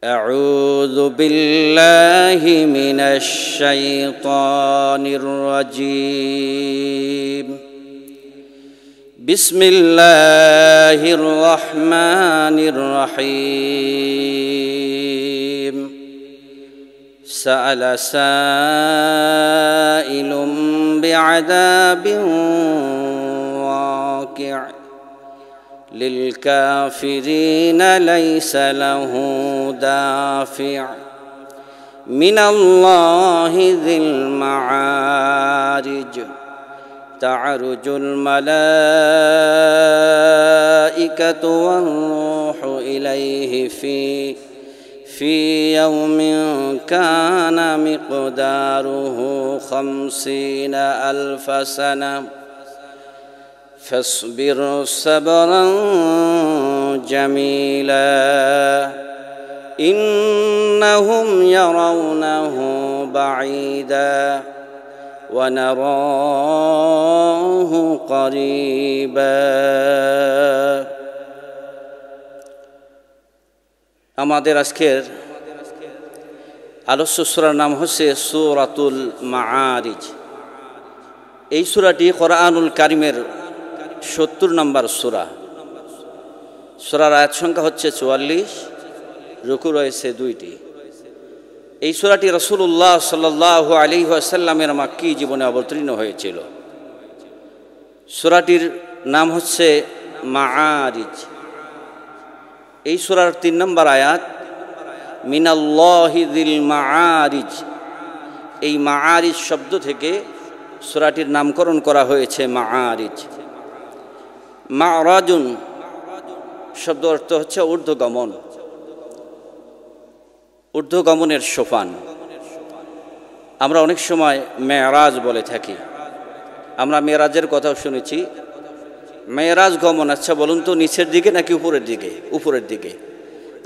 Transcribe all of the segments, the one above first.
أعوذ بالله من الشيطان الرجيم بسم الله الرحمن الرحيم سأل سائل بعذاب واقع للكافرين ليس له دافع من الله ذي المعارج تعرج الملائكة والروح إليه في يوم كان مقداره 50,000 سنة فاصبر صبرا جميلا إنهم يرونه بعيدا ونراه قريبا আমাদের আজকের আলোচ্য সূরার নাম হচ্ছে সূরাতুল মাআরিজ। এই সূরাটি কোরআনুল কারীমের 70 নম্বর সূরা। সূরার আয়াত সংখ্যা হচ্ছে 44, রুকু রয়েছে 2টি। এই সূরাটি রাসূলুল্লাহ সাল্লাল্লাহু আলাইহি ওয়াসাল্লামের মক্কি জীবনে অবতীর্ণ হয়েছিল। সূরাটির নাম হচ্ছে মাআরিজ। এই সূরার 3 নম্বর আয়াত মিনাল্লাহি যিল মাআরিজ। এই মাআরিজ শব্দ থেকে সূরাটির নামকরণ করা হয়েছে মাআরিজ। মা'রাজুন শব্দ অর্থ হচ্ছে ঊর্ধ্বগমন, ঊর্ধ্বগমনের সোপান। আমরা অনেক সময় মেরাজ বলে থাকি। আমরা মেরাজের কথাও শুনেছি। মেরাজ গমন, আচ্ছা বলুন তো নিচের দিকে নাকি উপরের দিকে? উপরের দিকে।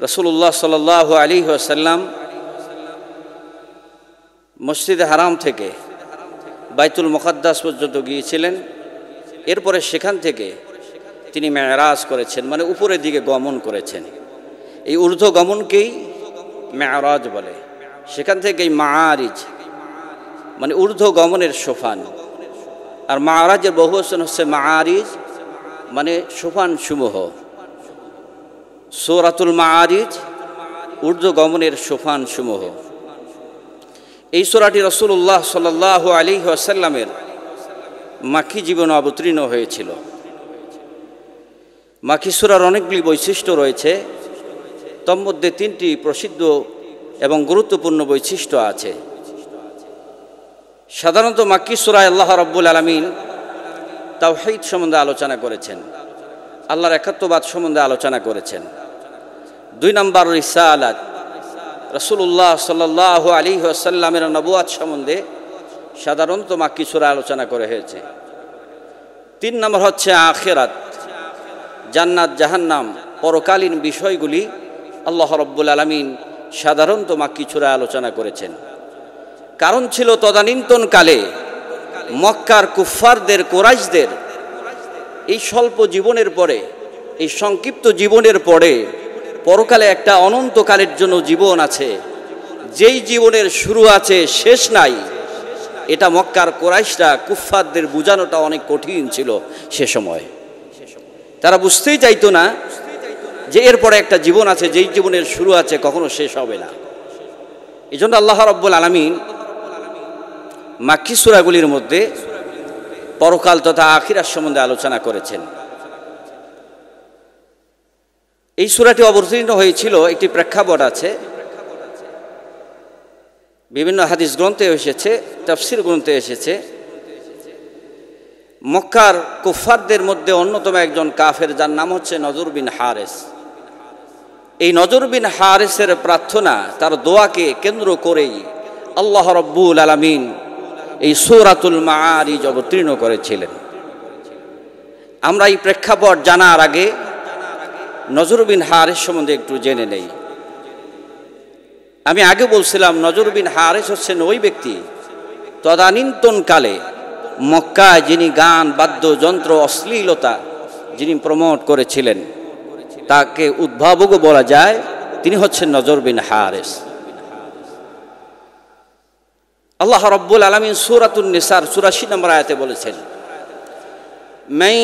রাসূলুল্লাহ সাল্লাল্লাহু আলাইহি ওয়াসাল্লাম মসজিদে হারাম থেকে বাইতুল মুকাদ্দাস পর্যন্ত গিয়েছিলেন। এরপরে সেখান থেকে তিনি মেরাজ করেছেন, মানে উপরের দিকে গমন করেছেন। এই ঊর্ধ্বগমনকেই মেরাজ বলে। সেখান থেকেই মাআরিজ মানে ঊর্ধ্বগমনের সোপান। আর মাআরাজের বহুবচন হচ্ছে মাআরিজ, মানে সোপান সমূহ। সূরাতুল মাআরিজ ঊর্ধ্বগমনের সোপান সমূহ। এই সূরাটি রাসূলুল্লাহ সাল্লাল্লাহু আলাইহি ওয়াসাল্লামের মাক্কি জীবনে অবতীর্ণ হয়েছিল। মাক্কি সূরার অনেকগুলি বৈশিষ্ট্য রয়েছে, তন্মধ্যে 3টি প্রসিদ্ধ এবং গুরুত্বপূর্ণ বৈশিষ্ট্য আছে। সাধারণত মাক্কি সূরায় আল্লাহ রাব্বুল আলামিন তাওহীদ সম্বন্ধে আলোচনা করেছেন, আল্লাহর একাত্মবাদ সম্বন্ধে আলোচনা করেছেন। 2 নম্বর রিসালাত, রাসূলুল্লাহ সাল্লাল্লাহু আলাইহি ওয়াসাল্লামের নবুয়ত সম্বন্ধে সাধারণত মাক্কি সূরা আলোচনা করা হয়েছে। 3 নম্বর হচ্ছে আখিরাত, জান্নাত জাহান্নাম, পরকালীন বিষয়গুলি আল্লাহ রাব্বুল আলামিন সাধারণত মাক্কি সূরা আলোচনা করেছেন। কারণ ছিল তদানীন্তন কালে মক্কার কুফফারদের, কুরাইশদের এই স্বল্প জীবনের পরে, এই সংক্ষিপ্ত জীবনের পরে পরকালে একটা অনন্তকালের জন্য জীবন আছে, যেই জীবনের শুরু আছে শেষ নাই। এটা মক্কার কুরাইশরা, কুফফারদের বোঝানোটা অনেক কঠিন ছিল সে সময়। তারা বুঝতেই চাইতো না যে এরপরে একটা জীবন আছে, যেই জীবনের শুরু আছে কখনো শেষ হবে না। এই জন্য আল্লাহ রাব্বুল আলামিন মাক্কি সূরাগুলির মধ্যে পরকাল তথা আখিরাত সম্বন্ধে আলোচনা করেছেন। এই সূরাটি অবতীর্ণ হয়েছিল, একটি প্রেক্ষাপট আছে। বিভিন্ন হাদিস গ্রন্থে এসেছে, তাফসীর গ্রন্থে এসেছে। মক্কার কুফফারদের মধ্যে অন্যতম একজন কাফের, যার নাম হচ্ছে নজর বিন হারেস। এই নজর বিন হারেসের প্রার্থনা, তার দোয়াকে কেন্দ্র করেই আল্লাহ রাব্বুল আলামিন এই সূরাতুল মাআরিজ অবতীর্ণ করেছিলেন। আমরা এই প্রেক্ষাপট জানার আগে নজর বিন হারেস সম্বন্ধে একটু জেনে নেই। আমি আগে বলছিলাম নজর বিন হারেস হচ্ছেন ওই ব্যক্তি তদানীন্তন কালে মক্কায় যিনি গান, বাদ্যযন্ত্র, অশ্লীলতা যিনি প্রমোট করেছিলেন, তাকে উদ্ভাবকও বলা যায়। তিনি হচ্ছেন নজর বিন হারেস। আল্লাহ রাব্বুল আলামিন সূরাতুন নিসার ৮৪ নম্বর আয়াতে বলেছেন, মান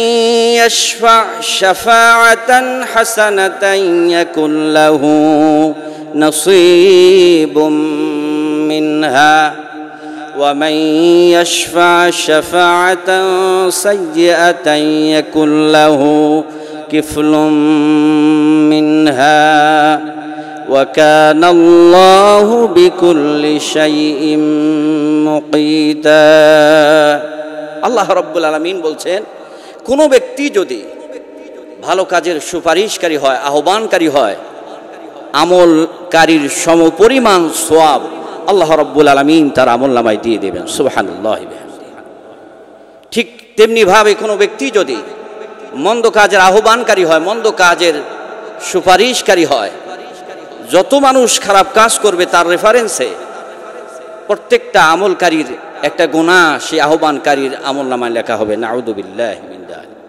ইয়াশফা' শাফাআতান হাসানাতান ইয়াকুন লাহু নসীবুম মিনহা ওয়া মান ইয়াশফা' শাফাআতান সাইয়্যাতান ইয়াকুন লাহু কিফলুম মিনহা ওয়া কানা আল্লাহু বিকুল্লি শাইইন মুকীতা। আল্লাহ রাব্বুল আলামিন বলছেন, কোনো ব্যক্তি যদি ভালো কাজের সুপারিশকারী হয়, আহ্বানকারী হয়, আমলকারীর সমপরিমাণ সওয়াব আল্লাহ রাব্বুল আলামিন তার আমলনামায় দিয়ে দেবেন। সুবহানাল্লাহি বিহামদিহি। ঠিক তেমনিভাবে কোনো ব্যক্তি যদি মন্দ কাজের আহ্বানকারী হয়, মন্দ কাজের সুপারিশকারী হয়, যত মানুষ খারাপ কাজ করবে তার রেফারেন্সে প্রত্যেকটা আমলকারীর একটা গুনাহ সেই আহ্বানকারীর আমলনামায় লেখা হবে। নাউযু বিল্লাহি মিন যালিক।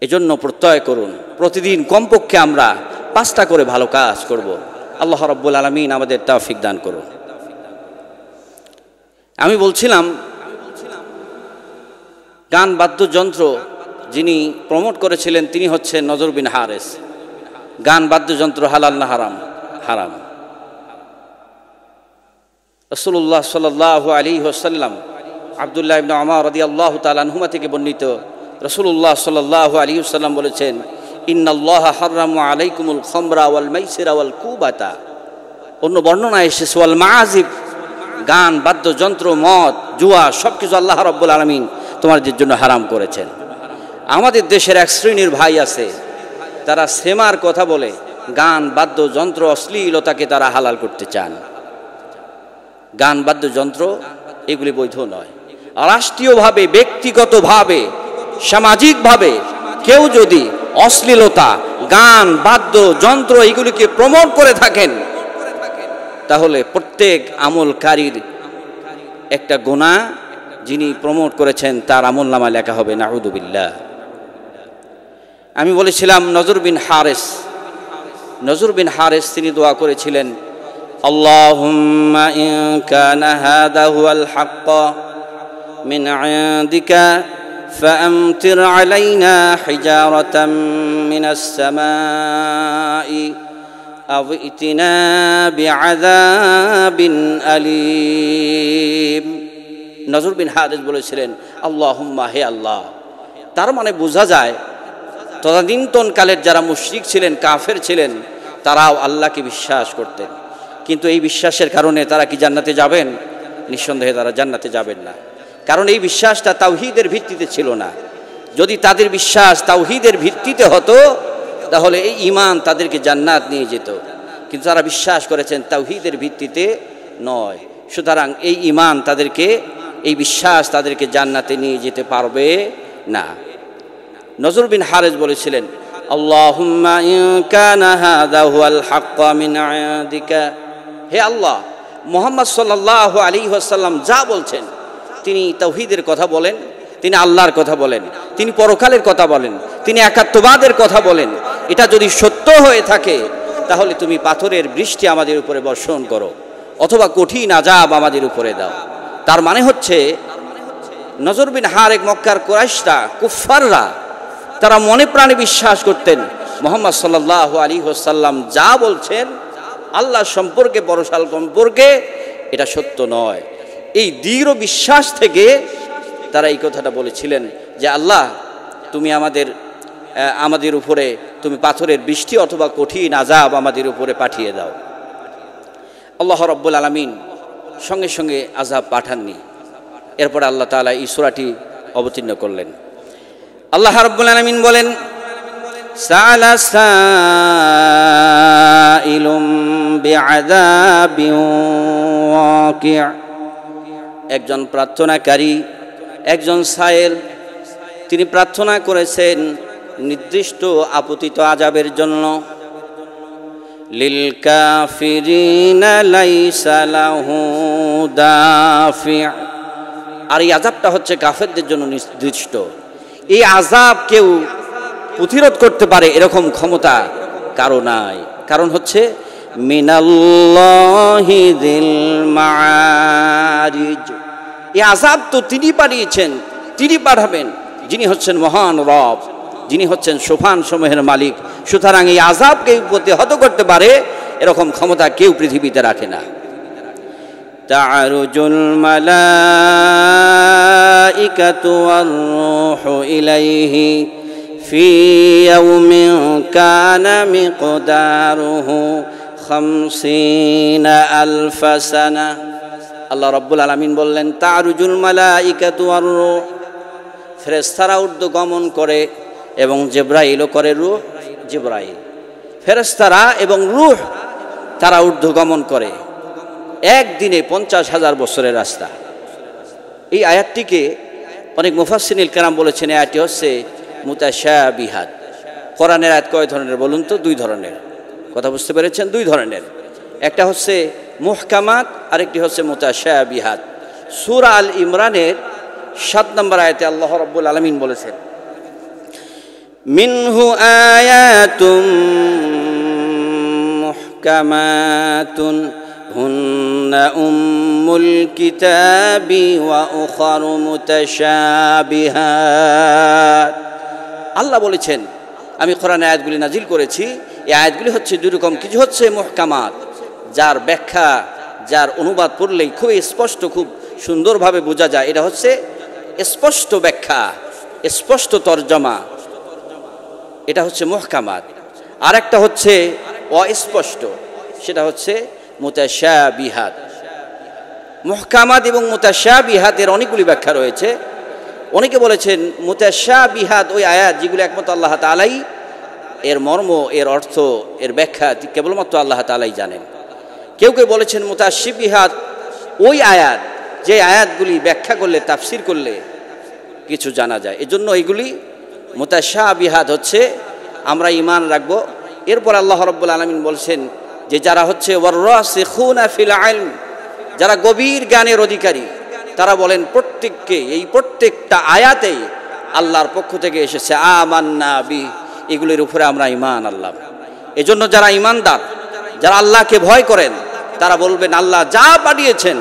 এজন্য প্রত্যয় করুন, প্রতিদিন কমপক্ষে আমরা 5টা করে ভালো কাজ করব। আল্লাহ রাব্বুল আলামিন আমাদের তৌফিক দান করুন। আমি বলছিলাম, গান বাদ্যযন্ত্র যিনি প্রমোট করেছিলেন তিনি হচ্ছেন নজর বিন হারেস। গান বাদ্যযন্ত্র হালাল না হারাম? হারাম। রাসূলুল্লাহ সাল্লাল্লাহু আলাইহি ওয়াসাল্লাম আব্দুল্লাহ ইবনে উমর রাদিয়াল্লাহু তাআলা আনহুমা থেকে বর্ণিত, রাসূলুল্লাহ সাল্লাল্লাহু আলাইহি ওয়াসাল্লাম বলেছেন, ইন্নাল্লাহা হারামা আলাইকুমুল খামরা ওয়াল মাইসিরা ওয়াল কুবাতা। অন্য বর্ণনায় এসেছে ওয়াল মাআজিব, গান বাদ্যযন্ত্র, মদ, জুয়া সবকিছু আল্লাহ রাব্বুল আলামিন তোমাদের জন্য হারাম করেছেন। আমাদের দেশের এক শ্রেণীর ভাই আছে, তারা সেমার কথা বলে গান বাদ্যযন্ত্র অশ্লীলতাকে তারা হালাল করতে চান। গান বাদ্যযন্ত্র এগুলি বৈধ নয়। রাষ্ট্রীয়ভাবে, ব্যক্তিগতভাবে, সামাজিকভাবে কেউ যদি অশ্লীলতা, গান বাদ্যযন্ত্র এগুলিকে প্রমোট করে থাকেন, তাহলে প্রত্যেক আমলকারীর একটা গুনাহ যিনি প্রমোট করেছেন তার আমলনামায় লেখা হবে। নাউযু বিল্লাহ। আমি বলেছিলাম নজর বিন হারেস, নজর বিন হারেস তিনি দোয়া করেছিলেন, আল্লাহুম্মা ইন কানা হাযা হুয়াল হাক্ক মিন ইনদিকা ফাআমতির আলাইনা হিজারাতাম মিনাস সামাই আও ইতিনা বিআযাবিন আলীম। নজর বিন হারেস বলেছিলেন, আল্লাহুম্মা, হে আল্লাহ। তার মানে বোঝা যায় তদানীন্তন কালের যারা মুশরিক ছিলেন, কাফের ছিলেন, তারাও আল্লাহকে বিশ্বাস করতেন। কিন্তু এই বিশ্বাসের কারণে তারা কি জান্নাতে যাবেন? নিঃসন্দেহে তারা জান্নাতে যাবেন না, কারণ এই বিশ্বাসটা তাওহীদের ভিত্তিতে ছিল না। যদি তাদের বিশ্বাস তাওহীদের ভিত্তিতে হতো তাহলে এই ঈমান তাদেরকে জান্নাত নিয়ে যেত, কিন্তু তারা বিশ্বাস করেছেন তাওহীদের ভিত্তিতে নয়। সুতরাং এই ঈমান তাদেরকে, এই বিশ্বাস তাদেরকে জান্নাতে নিয়ে যেতে পারবে না। নজর বিন হারেস বলেছিলেন, আল্লাহুম্মা ইন কানা হাযা হুয়াল হাক্ক মিন ইনদিকা, হে আল্লাহ, মুহাম্মদ সাল্লাল্লাহু আলাইহি ওয়াসাল্লাম যা বলছেন, তিনি তাওহীদের কথা বলেন, তিনি আল্লাহর কথা বলেন, তিনি পরকালের কথা বলেন, তিনি একাত্মবাদের কথা বলেন, এটা যদি সত্য হয়ে থাকে তাহলে তুমি পাথরের বৃষ্টি আমাদের উপরে বর্ষণ করো অথবা কঠিন আযাব আমাদের উপরে দাও। তার মানে হচ্ছে নজর বিন হারেস, মক্কার কুরাইশরা, কুফফাররা, তারা মনে প্রাণে বিশ্বাস করতেন মুহাম্মদ সাল্লাল্লাহু আলাইহি ওয়াসাল্লাম যা বলছেন আল্লাহ সম্পর্কে, পরকাল সম্পর্কে, এটা সত্য নয়। এই দৃঢ় বিশ্বাস থেকে তারা এই কথাটা বলেছিলেন যে আল্লাহ, তুমি আমাদের উপরে তুমি পাথরের বৃষ্টি অথবা কঠিন আযাব আমাদের উপরে পাঠিয়ে দাও। আল্লাহ রাব্বুল আলামিন সঙ্গে সঙ্গে আযাব পাঠাননি। এরপরে আল্লাহ তাআলা এই সূরাটি অবতীর্ণ করলেন। আল্লাহ রাব্বুল আলামিন বলেন, সাআলা সাইলুম বিআযাবিন ওয়াকি', একজন প্রার্থনাকারী, একজন সায়েল, তিনি প্রার্থনা করেছেন নির্দিষ্ট আপতিত আযাবের জন্য। লিল কাফিরিনা লাইসা লাহু দাফি', আর এই আযাবটা হচ্ছে কাফেরদের জন্য নির্দিষ্ট। এই আযাব কেউ প্রতিরোধ করতে পারে এরকম ক্ষমতা কারো নাই। কারণ হচ্ছে মিনাল্লাহি যিল মাআরিজ, এই আযাব তো তিনি পাঠিয়েছেন, তিনি পাঠাবেন, যিনি হচ্ছেন মহান রব, যিনি হচ্ছেন সোফান সমূহের মালিক। সুতরাং এই আযাবকে প্রতিহত করতে পারে এরকম ক্ষমতা কেউ পৃথিবীতে রাখে না। তা'রুজুল মালাইকাতু ওয়ার রূহু ইলাইহি ফি ইয়াউমিন কানা মিকদারুহু 50 আলফ সানা। আল্লাহ রাব্বুল আলামিন বললেন, তা'রুজুল মালাইকাতু ওয়ার রূহ, ফেরেশতারা ঊর্ধ্বগমন করে এবং জিবরাইলও করে রূহ। জিবরাইল, ফেরেশতারা এবং রূহ তারা ঊর্ধ্বগমন করে একদিনে 50,000 বছরের রাস্তা। এই আয়াতটিকে অনেক মুফাসসিরিন কেরাম বলেছেন এই আয়াতটি হচ্ছে মুতাশাবিহাত। কোরআনের আয়াত কয় ধরনের বলুন তো? 2 ধরনের। কথা বুঝতে পেরেছেন? 2 ধরনের। একটা হচ্ছে মুহকামাত, আরেকটি হচ্ছে মুতাশাবিহাত। সূরা আল ইমরানের 7 নম্বর আয়াতে আল্লাহ রাব্বুল আলামিন বলেছেন, মিনহু আয়াতুম মুহকামাতুন হুন্না উম্মুল কিতাবি ওয়া উখারু মুতাশাবিহাত। আল্লাহ বলেছেন, আমি কোরআনের আয়াতগুলি নাজিল করেছি, এই আয়াতগুলি হচ্ছে 2 রকম। কিছু হচ্ছে মুহকামাত, যার ব্যাখ্যা, যার অনুবাদ পড়লেই খুব স্পষ্ট, খুব সুন্দরভাবে বোঝা যায়, এটা হচ্ছে স্পষ্ট ব্যাখ্যা, স্পষ্ট তরজমা, এটা হচ্ছে মুহকামাত। আর একটা হচ্ছে অস্পষ্ট, সেটা হচ্ছে মুতাশাবিহাত। মুহকামাত এবং মুতাশাবিহাতের অনেকগুলি ব্যাখ্যা রয়েছে। অনেকে বলেছেন মুতাশাবিহাত ওই আয়াত যেগুলো একমাত্র আল্লাহ তাআলাই এর মর্ম, এর অর্থ, এর ব্যাখ্যা কেবলমাত্র আল্লাহ তাআলাই জানেন। কেউ কেউ বলেছেন মুতাশাবিহাত ওই আয়াত যে আয়াতগুলি ব্যাখ্যা করলে, তাফসির করলে কিছু জানা যায়, এজন্য এইগুলি মুতাশাবিহাত হচ্ছে আমরা ঈমান রাখবো। এরপর আল্লাহ রাব্বুল আলামিন বলছেন যে যারা হচ্ছে ওয়াররাসিখুনা ফিল ইলম, যারা গভীর জ্ঞানের অধিকারী, তারা বলেন প্রত্যেককে, এই প্রত্যেকটা আয়াতেই আল্লাহর পক্ষ থেকে এসেছে আমান্না বি, এগুলির উপরে আমরা ঈমান আনলাম। এজন্য যারা ঈমানদার, যারা আল্লাহকে ভয় করেন, তারা বলবেন আল্লাহ যা পাঠিয়েছেন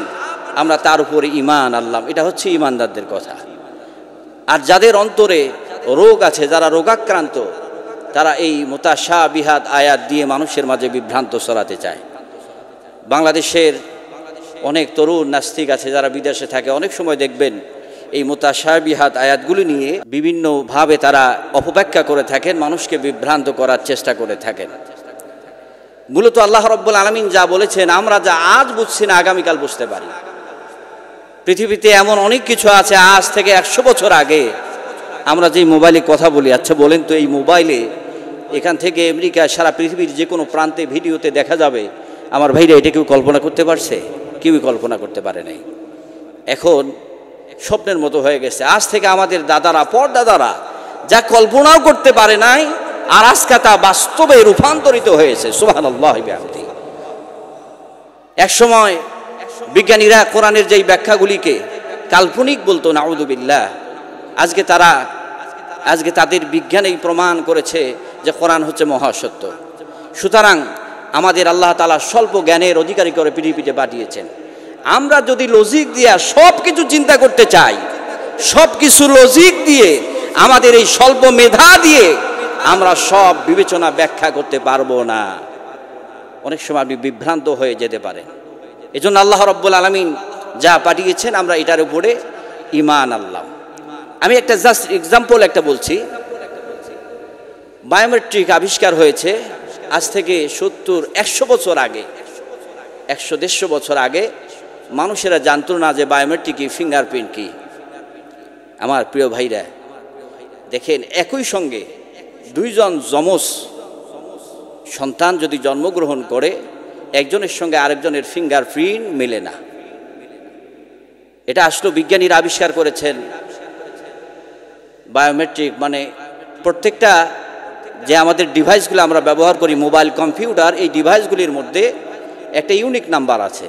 আমরা তার উপরে ঈমান আনলাম। এটা হচ্ছে ঈমানদারদের কথা। আর যাদের অন্তরে রোগ আছে, যারা রোগাক্রান্ত, তারা এই মুতাশাবিহাত আয়াত দিয়ে মানুষের মাঝে বিভ্রান্ত ছড়াতে চায়। বাংলাদেশের অনেক তরুণ নাস্তিক আছে যারা বিদেশে থাকে, অনেক সময় দেখবেন এই মুতাশাবিহাত আয়াতগুলি নিয়ে বিভিন্নভাবে তারা অপব্যাখ্যা করে থাকেন, মানুষকে বিভ্রান্ত করার চেষ্টা করে থাকেন। মূলত আল্লাহ রাব্বুল আলামিন যা বলেছেন, আমরা যা আজ বুঝছি না আগামীকাল বুঝতে পারি। পৃথিবীতে এমন অনেক কিছু আছে আজ থেকে 100 বছর আগে আমরা যে মোবাইলে কথা বলি, আচ্ছা বলেন তো এই মোবাইলে এখান থেকে আমেরিকা, সারা পৃথিবীর যে কোনো প্রান্তে ভিডিওতে দেখা যাবে। আমার ভাইরা এটা কেউ কল্পনা করতে পারছে? কেউই কল্পনা করতে পারে নাই। এখন স্বপ্নের মতো হয়ে গেছে। আজ থেকে আমাদের দাদারা, পরদাদারা যা কল্পনাও করতে পারে নাই, আর আজকে তা বাস্তবে রূপান্তরিত হয়েছে। সুবহানাল্লাহি বিহামদিহি। এক সময় বিজ্ঞানীরা কোরআনের যেই ব্যাখ্যাগুলিকে কাল্পনিক বলতো, নাউযুবিল্লাহ, আজকে তাদের বিজ্ঞানেই প্রমাণ করেছে যে কোরআন হচ্ছে মহাসত্য। সুতরাং আমাদের আল্লাহ তাআলা স্বল্প জ্ঞানের অধিকারী করে পৃথিবীতে পাঠিয়েছেন। আমরা যদি লজিক দিয়ে সব কিছু চিন্তা করতে চাই, সব কিছু লজিক দিয়ে, আমাদের এই স্বল্প মেধা দিয়ে আমরা সব বিবেচনা ব্যাখ্যা করতে পারবো না। অনেক সময় আপনি বিভ্রান্ত হয়ে যেতে পারেন। এজন্য আল্লাহ রাব্বুল আলামিন যা পাঠিয়েছেন আমরা এটার উপরে ঈমান আনলাম। আমি একটা জাস্ট এক্সাম্পল একটা বলছি। বায়োমেট্রিক আবিষ্কার হয়েছে আজ থেকে 70-100 বছর আগে, 100-150 বছর আগে মানুষেরা জানতো না যে বায়োমেট্রিক কি, ফিঙ্গারপ্রিন্ট কি। আমার প্রিয় ভাইরা দেখেন, একই সঙ্গে 2 জন যমজ সন্তান যদি জন্মগ্রহণ করে, একজনের সঙ্গে আরেকজনের ফিঙ্গারপ্রিন্ট মেলে না। এটা আসলে বিজ্ঞানীরা আবিষ্কার করেছেন। বায়োমেট্রিক মানে প্রত্যেকটা যে আমাদের ডিভাইসগুলো আমরা ব্যবহার করি, মোবাইল, কম্পিউটার, এই ডিভাইসগুলির মধ্যে একটা ইউনিক নাম্বার আছে।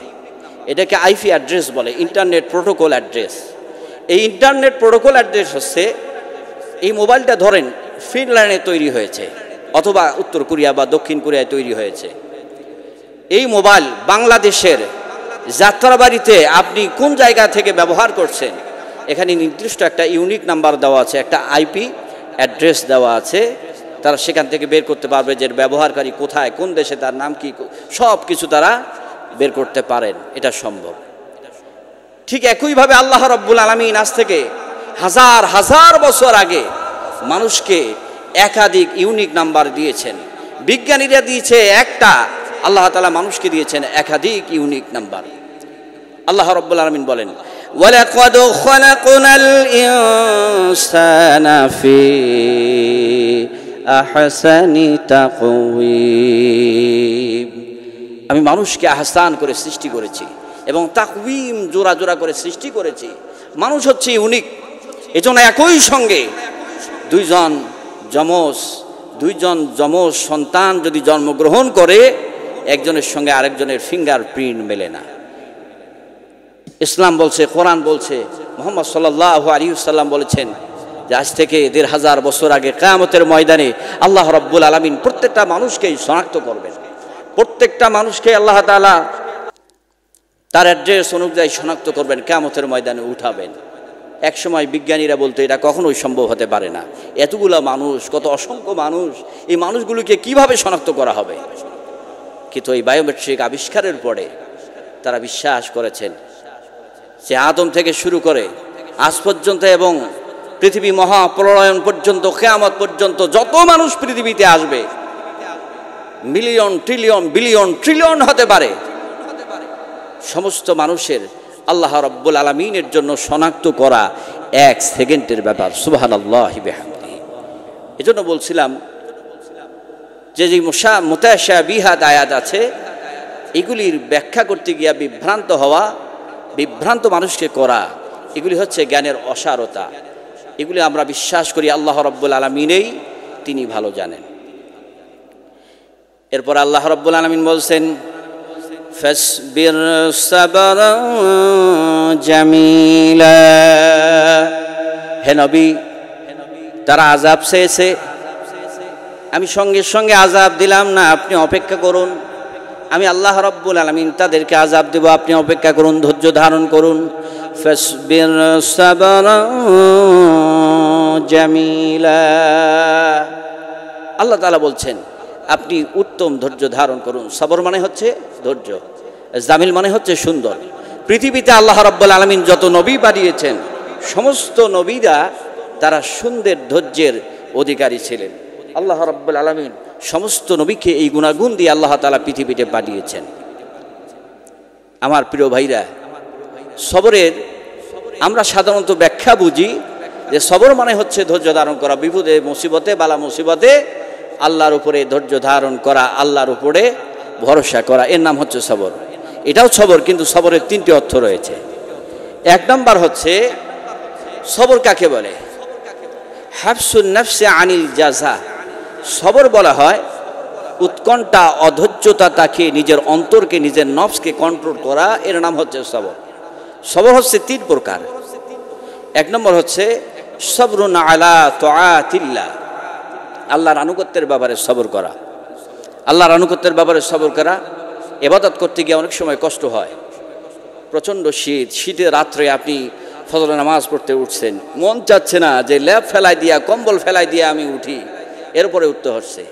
এটাকে আইপি অ্যাড্রেস বলে, ইন্টারনেট প্রোটোকল অ্যাড্রেস। এই ইন্টারনেট প্রোটোকল অ্যাড্রেস হচ্ছে, এই মোবাইলটা ধরেন ফিনল্যান্ডে তৈরি হয়েছে, অথবা উত্তর কোরিয়া বা দক্ষিণ কোরিয়ায় তৈরি হয়েছে। এই মোবাইল বাংলাদেশের যাত্রাবাড়িতে আপনি কোন জায়গা থেকে ব্যবহার করছেন, এখানে নির্দিষ্ট একটা ইউনিক নাম্বার দেওয়া আছে, একটা আইপি অ্যাড্রেস দেওয়া আছে। তারা সেখান থেকে বের করতে পারবে যে ব্যবহারকারী কোথায়, কোন দেশে, তার নাম কি, সব কিছু তারা বের করতে পারেন। এটা সম্ভব। ঠিক একইভাবে আল্লাহ রাব্বুল আলামিন আজ থেকে হাজার হাজার বছর আগে মানুষকে একাধিক ইউনিক নাম্বার দিয়েছেন। বিজ্ঞানীরা দিয়েছে একটা, আল্লাহ তাআলা মানুষকে দিয়েছেন একাধিক ইউনিক নাম্বার। আল্লাহ রাব্বুল আলামিন বলেন, ওয়ালাকাদ খালাকনাল ইনসানা ফি আহসানি তাকওয়িম। আমি মানুষকে আহসান করে সৃষ্টি করেছি এবং তাকওয়িম জোড়া জোড়া করে সৃষ্টি করেছি। মানুষ হচ্ছে ইউনিক। এজন্য একই সঙ্গে দুইজন যমজ সন্তান যদি জন্মগ্রহণ করে, একজনের সঙ্গে আরেকজনের ফিঙ্গারপ্রিন্ট মেলে না। ইসলাম বলছে, কোরআন বলছে, মুহাম্মদ সাল্লাল্লাহু আলাইহি ওয়াসাল্লাম বলেছেন যে আজ থেকে ১৫০০ বছর আগে কিয়ামতের ময়দানে আল্লাহ রাব্বুল আলামিন প্রত্যেকটা মানুষকেই শনাক্ত করবেন। প্রত্যেকটা মানুষকে আল্লাহ তাআলা তার অ্যাড্রেস অনুযায়ী শনাক্ত করবেন, কিয়ামতের ময়দানে উঠাবেন। একসময় বিজ্ঞানীরা বলতো এটা কখনোই সম্ভব হতে পারে না, এতগুলো মানুষ, কত অসংখ্য মানুষ, এই মানুষগুলোকে কিভাবে শনাক্ত করা হবে। কিন্তু এই বায়োমেট্রিক আবিষ্কারের পরে তারা বিশ্বাস করেছেন যে আদম থেকে শুরু করে আজ পর্যন্ত এবং পৃথিবী মহাপ্রলয়ন পর্যন্ত, কিয়ামত পর্যন্ত যত মানুষ পৃথিবীতে আসবে, মিলিয়ন, ট্রিলিয়ন, বিলিয়ন, ট্রিলিয়ন হতে পারে, সমস্ত মানুষের আল্লাহ রাব্বুল আলামিনের জন্য শনাক্ত করা 1 সেকেন্ডের ব্যাপার। সুবহানাল্লাহি বিহামদিহি। এজন্য বলছিলাম যে মুতাশাবিহাত আয়াত আছে, এগুলির ব্যাখ্যা করতে গিয়া বিভ্রান্ত মানুষকে করা, এগুলি হচ্ছে জ্ঞানের অসারতা। এগুলি আমরা বিশ্বাস করি আল্লাহ রাব্বুল আলামিনই তিনি ভালো জানেন। এরপর আল্লাহ রাব্বুল আলামিন বলছেন, ফাসবির সাবরান জামিলা। হে নবী, তারা আযাব চেয়েছে, আমি সঙ্গে সঙ্গে আযাব দিলাম না, আপনি অপেক্ষা করুন। আমি আল্লাহ রাব্বুল আলামিন তাদেরকে আযাব দেব, আপনি অপেক্ষা করুন, ধৈর্য ধারণ করুন। ফাসবির সাবরান জামিলা। আল্লাহ তাআলা বলছেন আপনি উত্তম ধৈর্য ধারণ করুন। সবর মানে হচ্ছে ধৈর্য, জামিল মানে হচ্ছে সুন্দর। পৃথিবীতে আল্লাহ রাব্বুল আলামিন যত নবী পাঠিয়েছেন, সমস্ত নবীরা তারা সুন্দর ধৈর্যের অধিকারী ছিলেন। আল্লাহ রাব্বুল আলামিন সমস্ত নবীকে এই গুণাগুণ দিয়ে আল্লাহ তাআলা পৃথিবীতে পাঠিয়েছেন। আমার প্রিয় ভাইরা, সবরের আমরা সাধারণত ব্যাখ্যা বুঝি যে সবর মানে হচ্ছে ধৈর্য ধারণ করা, বিপদে মুসিবতে, বালা মুসিবতে আল্লাহর উপরে ধৈর্য ধারণ করা, আল্লাহর উপরে ভরসা করা, এর নাম হচ্ছে সবর। এটাও সবর, কিন্তু সবরের 3টি অর্থ রয়েছে। 1 নম্বর হচ্ছে সবর কাকে বলে? হাবসুন নাফসি আনিল জাযা। সবর বলা হয় উৎকণ্ঠা, অধৈর্যতা, তাকে নিজের অন্তরকে, নিজের নফসকে কন্ট্রোল করা, এর নাম হচ্ছে সবর। সবর হচ্ছে 3 প্রকার। 1 নম্বর হচ্ছে সবরুন আলা তাআতিল্লাহ, আল্লাহর আনুগত্যের ব্যাপারে সবর করা। আল্লাহর আনুগত্যের ব্যাপারে সবর করা। ইবাদত করতে গিয়ে অনেক সময় কষ্ট হয়, প্রচণ্ড শীত, শীতের রাত্রে আপনি ফজরের নামাজ পড়তে উঠছেন, মন চাচ্ছে না যে ল্যাপ ফেলাই দিয়া, কম্বল ফেলাই দিয়ে আমি উঠি, এরপরে উঠতে হচ্ছে।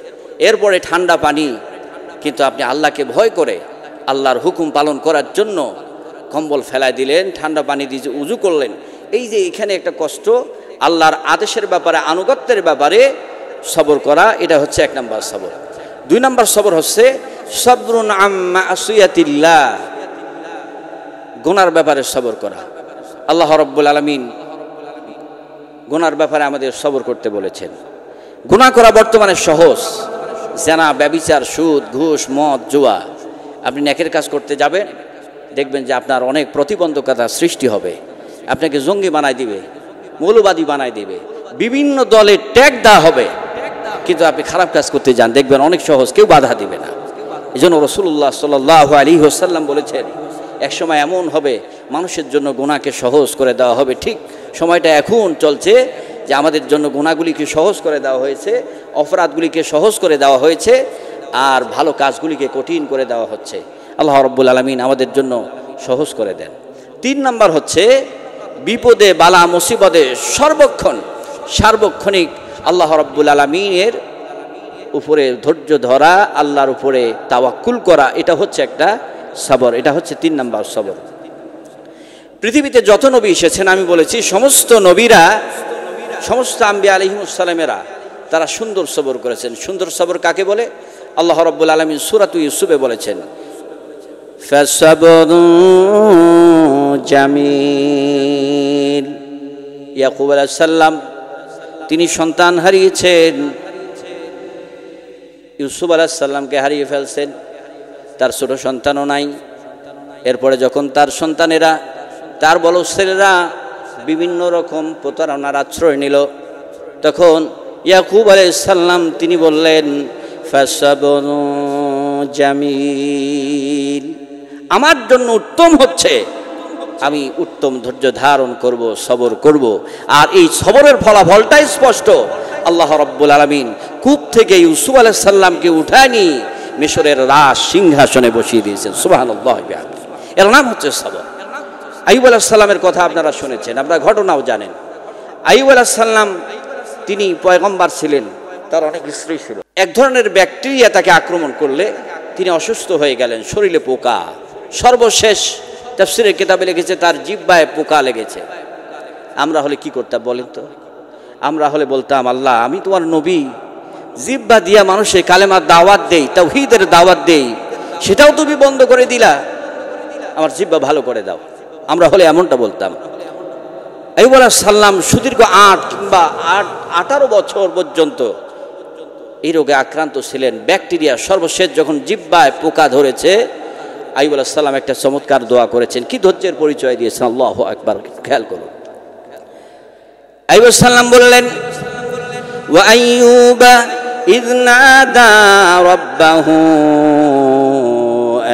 এরপরে ঠান্ডা পানি, কিন্তু আপনি আল্লাহকে ভয় করে আল্লাহর হুকুম পালন করার জন্য কম্বল ফেলাই দিলেন, ঠান্ডা পানি দিয়ে উজু করলেন। এই যে এখানে একটা কষ্ট, আল্লাহর আদেশের ব্যাপারে, আনুগত্যের ব্যাপারে সবর করা, এটা হচ্ছে 1 নম্বর সবর। 2 নম্বর সবর হচ্ছে সবরুন আম্মা আসিয়াতিল্লাহ, গুনার ব্যাপারে সবর করা। আল্লাহ রাব্বুল আলামিন গুনার ব্যাপারে আমাদের সবর করতে বলেছেন। গুনাহ করা বর্তমানে সহজ, জেনা, ব্যভিচার, সুদ, ঘুষ, মদ, জুয়া। আপনি নেকের কাজ করতে যাবেন, দেখবেন যে আপনার অনেক প্রতিবন্ধকতা সৃষ্টি হবে, আপনাকে জঙ্গি বানায় দিবে, মৌলবাদী বানায় দিবে, বিভিন্ন দলে ট্যাগ দেওয়া হবে। কিন্তু আপনি খারাপ কাজ করতে যান, দেখবেন অনেক সহজ, কেউ বাধা দিবে না। এই জন্য রাসূলুল্লাহ সাল্লাল্লাহু আলাইহি ওয়াসাল্লাম বলেছেন, এক সময় এমন হবে মানুষের জন্য গুনাহকে সহজ করে দেওয়া হবে। ঠিক সময়টা এখন চলছে, যে আমাদের জন্য গুনাহগুলিকে সহজ করে দেওয়া হয়েছে, অপরাধগুলিকে সহজ করে দেওয়া হয়েছে, আর ভালো কাজগুলিকে কঠিন করে দেওয়া হচ্ছে। আল্লাহ রাব্বুল আলামিন আমাদের জন্য সহজ করে দেন। 3 নাম্বার হচ্ছে বিপদে বালা মুসিবতে সার্বক্ষণিক আল্লাহ রাব্বুল আলামিনের উপরে ধৈর্য ধরা, আল্লাহর উপরে তাওয়াক্কুল করা, এটা হচ্ছে একটা সবর, এটা হচ্ছে 3 নাম্বার সবর। পৃথিবীতে যত নবী এসেছেন আমি বলেছি সমস্ত নবীরা, সমস্ত আম্বিয়া আলাইহিমুসসালামেরা তারা সুন্দর সবর করেছেন। সুন্দর সবর কাকে বলে? আল্লাহ রাব্বুল আলামিন সূরাত ইউসুফে বলেছেন ফাসাবরুন জামিল। ইয়াকুব আলাইহিস সালাম তিনি সন্তান হারিয়েছেন, ইউসুফ আলাইহিস সালামকে হারিয়ে ফেলছেন, তার ছোট সন্তানও নাই। এরপরে যখন তার সন্তানেরা, তার বড় ছেলেরা বিভিন্ন রকম প্রতারণার আশ্রয় নিল, তখন ইয়াকুব আলাইহিস সালাম তিনি বললেন ফাসাবরুন জামিল, আমার জন্য উত্তম হচ্ছে আমি উত্তম ধৈর্য ধারণ করব, সবর করব। আর এই সবরের ফলাফলটাই স্পষ্ট। আল্লাহ রাব্বুল আলামিন কূপ থেকে ইউসুফ আলাইহিস সালামকে উঠায় নিয়ে মিশরের রাজ সিংহাসনে বসিয়ে দিয়েছেন। সুবহানাল্লাহ। এর নাম হচ্ছে সবর। আইয়ুব আলাইহিস সালামের কথা আপনারা শুনেছেন, আপনারা ঘটনাও জানেন। আইয়ুব আলাইহিস সালাম তিনি পয়গম্বর ছিলেন, তার অনেক স্ত্রী ছিল। এক ধরনের ব্যাকটেরিয়া তাকে আক্রমণ করলে তিনি অসুস্থ হয়ে গেলেন, শরীরে পোকা। সর্বশেষ তাফসীরের কিতাবে লিখেছে তার জিহ্বায় পোকা লেগেছে। আমরা হলে কি করতাম বলেন তো? আমরা হলে বলতাম, আল্লাহ আমি তোমার নবী, জিহ্বা দিয়া মানুষের কালেমার দাওয়াত দেই, তাওহীদের দাওয়াত দেই, সেটাও তুমি বন্ধ করে দিলা, আমার জিহ্বা ভালো করে দাও। আমরা হলে এমনটা বলতাম। আইয়ুব আলাইহিস সালাম সুদীর্ঘ 8 কিংবা 18 বছর পর্যন্ত এই রোগে আক্রান্ত ছিলেন, ব্যাকটেরিয়া। সর্বশেষ যখন জিহ্বায় পোকা ধরেছে, আইয়ুব আলাইহিস সালাম একটা চমৎকার দোয়া করেছেন। কি ধৈর্যের পরিচয় দিয়েছেন, আল্লাহু আকবার। খেয়াল করুন, আইয়ুব আলাইহিস সালাম বললেন ওয়া আইয়ুবা ইয নাদা রাব্বাহু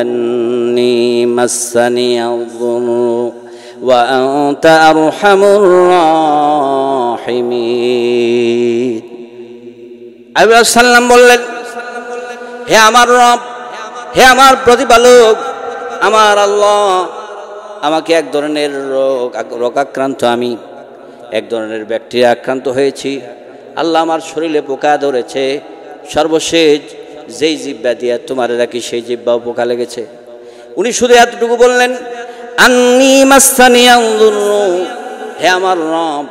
আন্নী মাসসানি আয-যুরু ওয়া আনতা আরহামুর রাহিমিন। আইয়ুব আলাইহিস সালাম বললেন, হে আমার রব, হে আমার প্রতিপালক, আমার আল্লাহ, আমাকে এক ধরনের রোগাক্রান্ত, আমি এক ধরনের ব্যাকটেরিয়া আক্রান্ত হয়েছি। আল্লাহ আমার শরীরে পোকা ধরেছে, সর্বশেষ যেই জিহ্বা দিয়ে তোমার রাখি সেই জিহ্বাও পোকা লেগেছে। উনি শুধু এতটুকু বললেন, আন্নী মাসসানি আয-যুরু, হে আমার রব,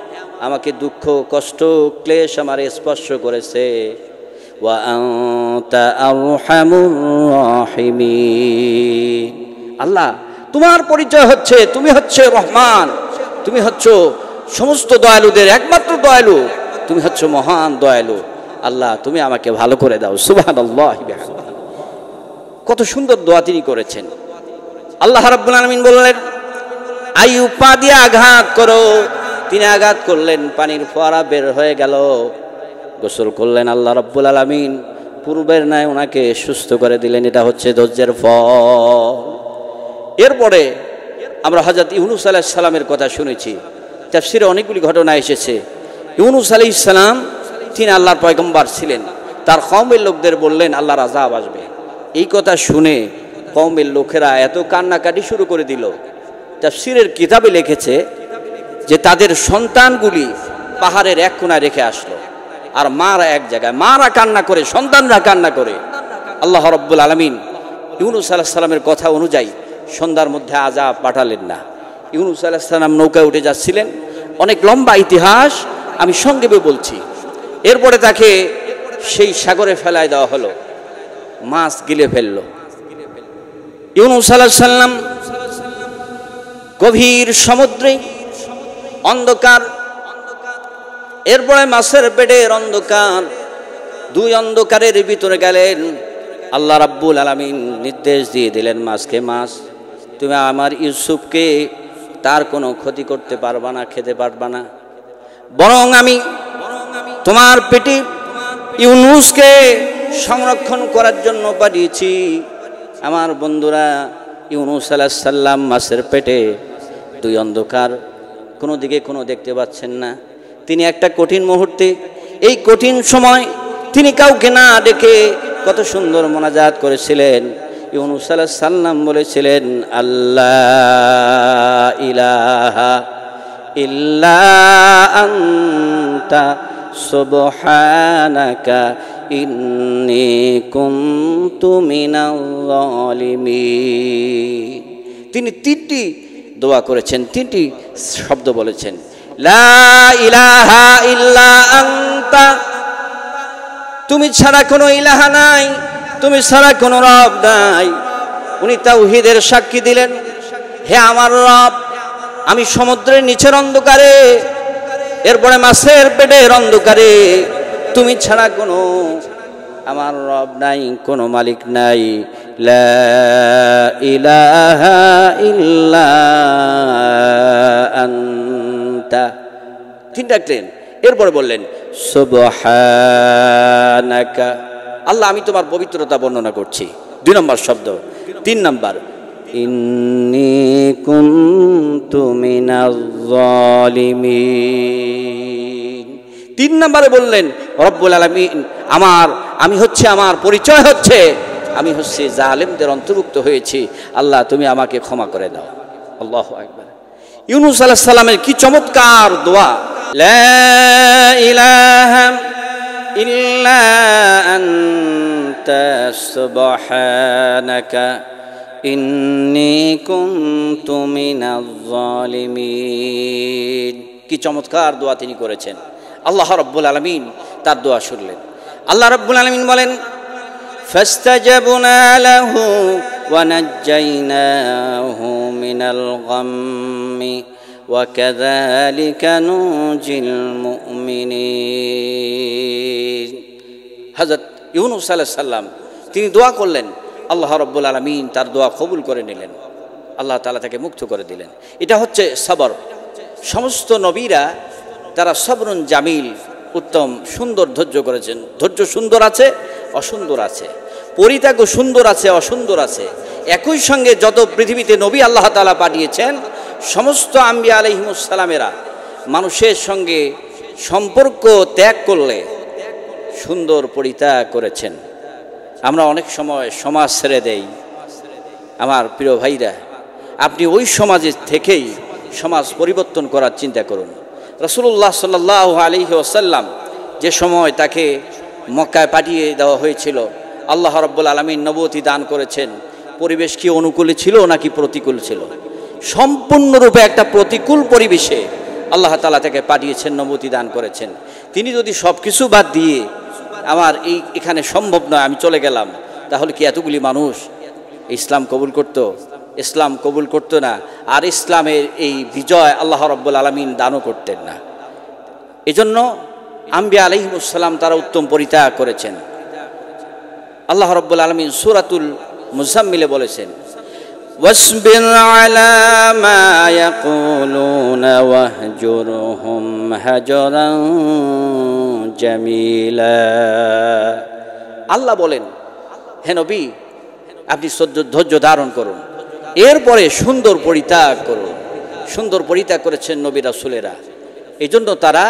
আমাকে দুঃখ কষ্ট ক্লেশ আমার স্পর্শ করেছে। ওয়া আনতা আরহামুর রাহিমিন, আল্লাহ তোমার পরিচয় হচ্ছে তুমি হচ্ছে রহমান, তুমি হচ্ছে সমস্ত দয়ালুদের একমাত্র দয়ালু, তুমি হচ্ছে মহান দয়ালু। আল্লাহ তুমি আমাকে ভালো করে দাও। সুবহানাল্লাহ। কত সুন্দর দোয়া তিনি করেছেন। আল্লাহ রাব্বুল আলামিন বললেন, আইয়ুব পা দিয়ে আঘাত করো। তিনি আঘাত করলেন, পানির ফোয়ারা বের হয়ে গেল, গোসল করলেন। আল্লাহ রাব্বুল আলামিন পূর্বের ন্যায় ওনাকে সুস্থ করে দিলেন। এটা হচ্ছে ধৈর্যের ফল। এরপরে আমরা হযরত ইউনূস আলাইহিস সালামের কথা শুনেছি, তাফসীরে অনেকগুলি ঘটনা এসেছে। ইউনূস আলাইহিস সালাম তিনি আল্লাহর পয়গম্বর ছিলেন। তার কওমের লোকদের বললেন আল্লাহর আযাব আসবে। এই কথা শুনে কওমের লোকেরা এত কান্নাকাটি শুরু করে দিল। তাফসীরের কিতাবে লিখেছে যে তাদের সন্তানগুলি পাহাড়ের এক কোণায় রেখে আসলো, আর মারা এক জায়গায়, মারা কান্না করে, সন্তানরা কান্না করে। আল্লাহ রাব্বুল আলামিন ইউনূস আলাইহিস সালামের কথা অনুযায়ী সন্ধ্যার মধ্যে আযাব পাঠালেন না। ইউনূস আলাইহিস সালাম নৌকায় উঠে যাচ্ছিলেন, অনেক লম্বা ইতিহাস আমি সংক্ষেপে বলছি। এরপরে তাকে সেই সাগরে ফেলায় দেওয়া হলো, মাছ গিলে ফেললো। ইউনূস আলাইহিস সালাম গভীর সমুদ্রে অন্ধকার, এরপরে মাছের পেটের অন্ধকার, দুই অন্ধকারের ভিতরে গেলেন। আল্লাহ রাব্বুল আলামিন নির্দেশ দিয়ে দিলেন মাছকে, মাছ তুমি আমার ইউসুফকে তার কোনো ক্ষতি করতে পারবা না, খেতে পারবা না, বরং আমি তোমার পেটে ইউনূসকে সংরক্ষণ করার জন্য পাঠিয়েছি। আমার বন্ধুরা, ইউনূস আলাইহিস সালাম মাছের পেটে, দুই অন্ধকার, কোনো দিকে কোনো দেখতে পাচ্ছেন না, তিনি একটা কঠিন মুহূর্তে, এই কঠিন সময় তিনি কাউকে না ডেকে কত সুন্দর মোনাজাত করেছিলেন। ইউনূস আলাইহিস সালাম বলেছিলেন, আল্লাহ ইলাহা ইল্লা আনতা সুবহানাকা ইন্নী কুনতু মিনাল যালিমিন। তিনি তিনটি দোয়া করেছেন, তিনটি শব্দ বলেছেন, লা ইলাহা ইল্লা আনতা, তুমি ছাড়া কোনো ইলাহা নাই, তুমি ছাড়া কোনো রব নাই। উনি তাওহীদের সাক্ষী দিলেন, হে আমার রব, আমি সমুদ্রের নিচের অন্ধকারে, এরপরে মাছের পেটের অন্ধকারে, তুমি ছাড়া কোনো আমার রব নাই, কোনো মালিক নাই। লা ইলাহা ইল্লা আনতা, তিন ডাকলেন। এরপরে বললেন সুবহানাকা, আল্লাহ আমি তোমার পবিত্রতা বর্ণনা করছি। 2 নম্বর শব্দ। 3 নম্বর, ইন্নী কুনতু মিনাজ যালিমিন। 3 নম্বরে বললেন রব্বুল আলামিন, আমার পরিচয় হচ্ছে আমি হচ্ছে জালেমদের অন্তর্ভুক্ত হয়েছি, আল্লাহ তুমি আমাকে ক্ষমা করে দাও। আল্লাহু আকবার। ইউনূস আলাইহিস সালামের কি চমৎকার দোয়া, লা ইলাহা ইল্লা আনতা সুবহানাকা ইন্নী কুনতু মিনাজ যালিমিন। কি চমৎকার দোয়া তিনি করেছেন। আল্লাহ রাব্বুল আলামিন তার দোয়া শুনলেন। আল্লাহ রাব্বুল আলামিন বলেন, ফাস্তাজাবনা লাহু ওয়া নাজ্জাইনাহু মিনাল গাম্মি ওয়া কাযালিকা নুজিল মুমিনিন। হযরত ইউনূস আলাইহিস সালাম তিনি দোয়া করলেন, আল্লাহ রাব্বুল আলামিন তার দোয়া কবুল করে নিলেন, আল্লাহ তাআলা তাকে মুক্ত করে দিলেন। এটা হচ্ছে সবর। সমস্ত নবীরা তারা সবরুন জামিল, উত্তম সুন্দর ধৈর্য করেছেন। ধৈর্য সুন্দর আছে, অসুন্দর আছে, পরিত্যাগও সুন্দর আছে, অসুন্দর আছে। একই সঙ্গে যত পৃথিবীতে নবী আল্লাহ তাআলা পাঠিয়েছেন, সমস্ত আম্বিয়া আলাইহিমুস সালামেরা মানুষের সঙ্গে সম্পর্ক ত্যাগ করলে সুন্দর পরিত্যাগ করেছেন। আমরা অনেক সময় সমাজ ছেড়ে দেই। আমার প্রিয় ভাইরা, আপনি ওই সমাজের থেকেই সমাজ পরিবর্তন করার চিন্তা করুন। রাসূলুল্লাহ সাল্লাল্লাহু আলাইহি ওয়াসাল্লাম যে সময় তাকে মক্কায় পাঠিয়ে দেওয়া হয়েছিল, আল্লাহ রাব্বুল আলামিন নবুয়তি দান করেছেন। পরিবেশ কি অনুকূলে ছিল নাকি প্রতিকূল ছিল? সম্পূর্ণরূপে একটা প্রতিকূল পরিবেশে আল্লাহ তাআলা তাকে পাঠিয়েছেন, নবুয়তি দান করেছেন। তিনি যদি সব কিছু বাদ দিয়ে এখানে সম্ভব নয় আমি চলে গেলাম, তাহলে কি এতগুলি মানুষ ইসলাম কবুল করত? ইসলাম কবুল করত না। আর ইসলামের এই বিজয় আল্লাহ রাব্বুল আলামিন দানও করতেন না। এজন্য আম্বিয়া আলাইহিমুস সালাম তারা উত্তম পরিত্যাগ করেছেন। আল্লাহ রাব্বুল আলামিন সূরাতুল মুজাম্মিলে বলেছেন, ওয়াসবির আলা মা ইয়াকুলুনা ওয়াহজুরহুম হাজরান জামিলা। আল্লাহ বলেন, হে নবী আপনি ধৈর্য ধারণ করুন, এরপরে সুন্দর পরিত্যাগ করুন। সুন্দর পরিত্যাগ করেছেন নবী রাসূলেরা। এই জন্য তারা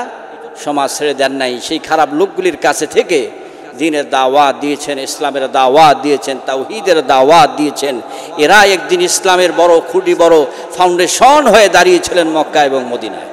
সমাজ ছেড়ে দেন নাই। সেই খারাপ লোকগুলির কাছে থেকে দ্বীনের দাওয়াত দিয়েছেন, ইসলামের দাওয়াত দিয়েছেন, তাওহীদের দাওয়াত দিয়েছেন। এরা একদিন ইসলামের বড় খুঁটি, বড় ফাউন্ডেশন হয়ে দাঁড়িয়েছিলেন মক্কা এবং মদিনায়।